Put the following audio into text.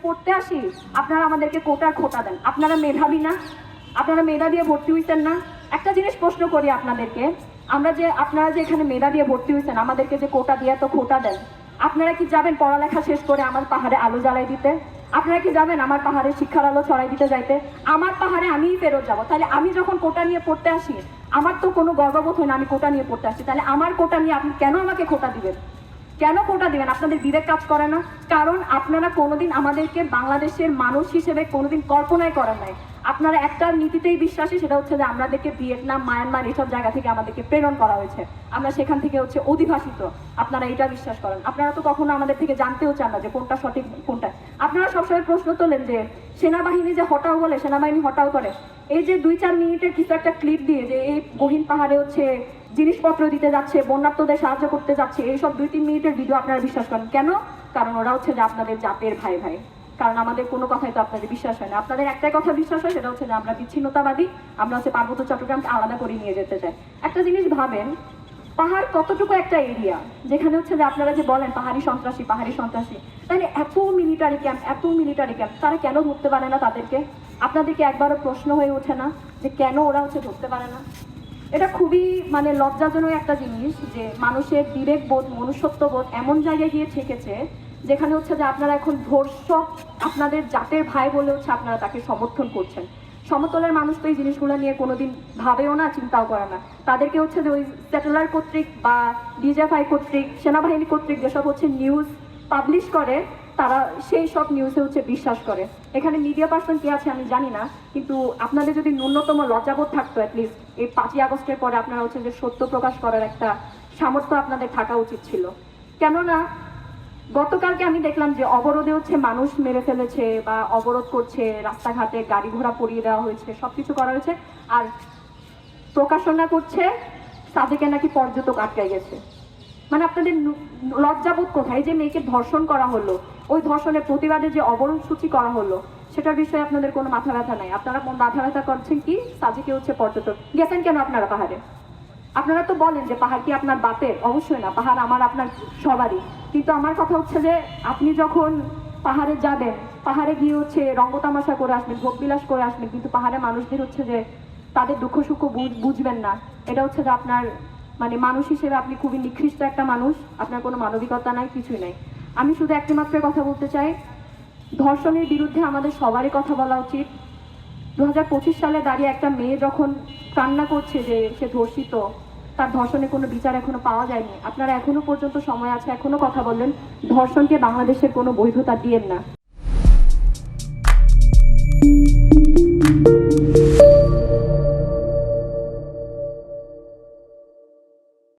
পড়তে আসি, আপনারা আমাদেরকে কোটার খোটা দেন। আপনারা মেধাবী না? আপনারা মেধা দিয়ে ভর্তি হইতেন না? একটা জিনিস প্রশ্ন করি আপনাদেরকে, আপনারা যে এখানে মেধা দিয়ে ভর্তি হয়েছেন, আমাদেরকে যে কোটা দিয়ে তো খোটা দেন, আপনারা কি যাবেন পড়ালেখা শেষ করে আমার পাহাড়ে আলো জ্বালাই দিতে? আপনারা কি যাবেন আমার পাহাড়ে শিক্ষার আলো ছড়াই দিতে যাইতে? আমার পাহাড়ে আমিই ফেরত যাবো। তাহলে আমি যখন কোটা নিয়ে পড়তে আসি, আমার তো কোনো গর্ববোধ হয় না আমি কোটা নিয়ে পড়তে আসি। তাহলে আমার কোটা নিয়ে আপনি কেন আমাকে খোটা দিবেন? কেন কোটা দিবেন? আপনাদের বিবেক কাজ করে না? কারণ আপনারা কোনোদিন আমাদেরকে বাংলাদেশের মানুষ হিসেবে কোনোদিন কল্পনাই করেন নাই। আপনারা একটা নীতিতেই বিশ্বাসী, সেটা হচ্ছে যে আমাদেরকে ভিয়েতনাম, মায়ানমার এইসব জায়গা থেকে আমাদেরকে প্রেরণ করা হয়েছে, আমরা সেখান থেকে হচ্ছে অধিবাসিত। আপনারা এটা বিশ্বাস করেন। আপনারা তো কখনো আমাদের থেকে জানতেও চান না যে কোনটা সঠিক কোনটা। আপনারা সবসময় প্রশ্ন তোলেন যে সেনাবাহিনী যে হটাও বলে, সেনাবাহিনী হটাও করে। এই যে 2-4 মিনিটের কিছু একটা ক্লিপ দিয়ে যে এই গহীন পাহাড়ে হচ্ছে জিনিসপত্র দিতে যাচ্ছে, বন্যার্তদের সাহায্য করতে যাচ্ছে, এইসব 2-3 মিনিটের ভিডিও আপনারা বিশ্বাস করেন কেন? কারণ ওরা হচ্ছে যে আপনাদের জাতের ভাই ভাই। কারণ আমাদের কোনো কথাই তো আপনাদের বিশ্বাস হয় না। আপনাদের একটাই কথা বিশ্বাস হয়, সেটা হচ্ছে যে আমরা বিচ্ছিন্নতাবাদী, আমরা হচ্ছে পার্বত্য চট্টগ্রামকে আলাদা করে নিয়ে যেতে চাই। একটা জিনিস ভাবেন, পাহাড় কতটুকু একটা এরিয়া যেখানে হচ্ছে যে আপনারা যে বলেন পাহাড়ি সন্ত্রাসী পাহাড়ি সন্ত্রাসী, তাহলে এত মিলিটারি ক্যাম্প তারা কেন ধরতে পারে না তাদেরকে? আপনাদেরকে একবারও প্রশ্ন হয়ে ওঠে না যে কেন ওরা হচ্ছে ধরতে পারে না? এটা খুবই মানে লজ্জাজনক একটা জিনিস যে মানুষের বিবেকবোধ, মনুষ্যত্ববোধ এমন জায়গায় গিয়ে ঠেকেছে যেখানে হচ্ছে যে আপনারা এখন ধর্ষক আপনাদের জাতের ভাই বলে হচ্ছে আপনারা তাকে সমর্থন করছেন। সমতলের মানুষ তো এই জিনিসগুলো নিয়ে কোনোদিন ভাবেও না, চিন্তাও করে না। তাদেরকে হচ্ছে যে ওই স্যাটেলার কর্তৃক বা ডিজেফাই কর্তৃক, সেনাবাহিনী কর্তৃক যেসব হচ্ছে নিউজ পাবলিশ করে, তারা সেই সব নিউজে হচ্ছে বিশ্বাস করে। এখানে মিডিয়া পার্সন কে আছে আমি জানি না, কিন্তু আপনাদের যদি ন্যূনতম লজ্জাবোধ থাকতো, অ্যাটলিস্ট এই 5ই আগস্টের পরে আপনারা হচ্ছে যে সত্য প্রকাশ করার একটা সামর্থ্য আপনাদের থাকা উচিত ছিল। কেননা গতকালকে আমি দেখলাম যে অবরোধে হচ্ছে মানুষ মেরে ফেলেছে বা অবরোধ করছে, রাস্তাঘাটে গাড়ি ঘোড়া পরিয়ে দেওয়া হয়েছে, সবকিছু করা হয়েছে, আর প্রকাশনা করছে সাদেকে নাকি পর্যটক আটকায় গেছে। মানে আপনাদের লজ্জাবোধ কোথায়? যে মেয়েকে ধর্ষণ করা হলো, ওই ধর্ষণের প্রতিবাদে যে অবরোধ সূচি করা হলো, সেটার বিষয়ে আপনাদের কোনো মাথা ব্যথা নাই। আপনারা মাথা ব্যথা করছেন কি সাজিকে হচ্ছে পর্যটক। গেছেন কেন আপনারা পাহাড়ে? আপনারা তো বলেন যে পাহাড় কি আপনার বাপের? অবশ্যই না, পাহাড় আমার আপনার সবারই। কিন্তু আমার কথা হচ্ছে যে আপনি যখন পাহাড়ে যাবেন, পাহাড়ে গিয়ে হচ্ছে রঙ্গতামাশা করে আসবেন, ভোগবিলাস করে আসবেন, কিন্তু পাহাড়ে মানুষদের হচ্ছে যে তাদের দুঃখ সুখ বুঝবেন না। এটা হচ্ছে যে আপনার মানে মানুষ হিসেবে আপনি খুবই নিকৃষ্ট একটা মানুষ, আপনার কোনো মানবিকতা নাই, কিছুই নাই। আমি শুধু একটি মাত্র কথা বলতে চাই, ধর্ষণের বিরুদ্ধে আমাদের সবারই কথা বলা উচিত। 2025 সালে দাঁড়িয়ে একটা মেয়ে যখন কান্না করছে যে সে ধর্ষিত, তার ধর্ষণের কোনো বিচার এখনো পাওয়া যায়নি। আপনারা এখনো পর্যন্ত সময় আছে, এখনো কথা বললেন, ধর্ষণকে বাংলাদেশের কোনো বৈধতা দিয়েন না।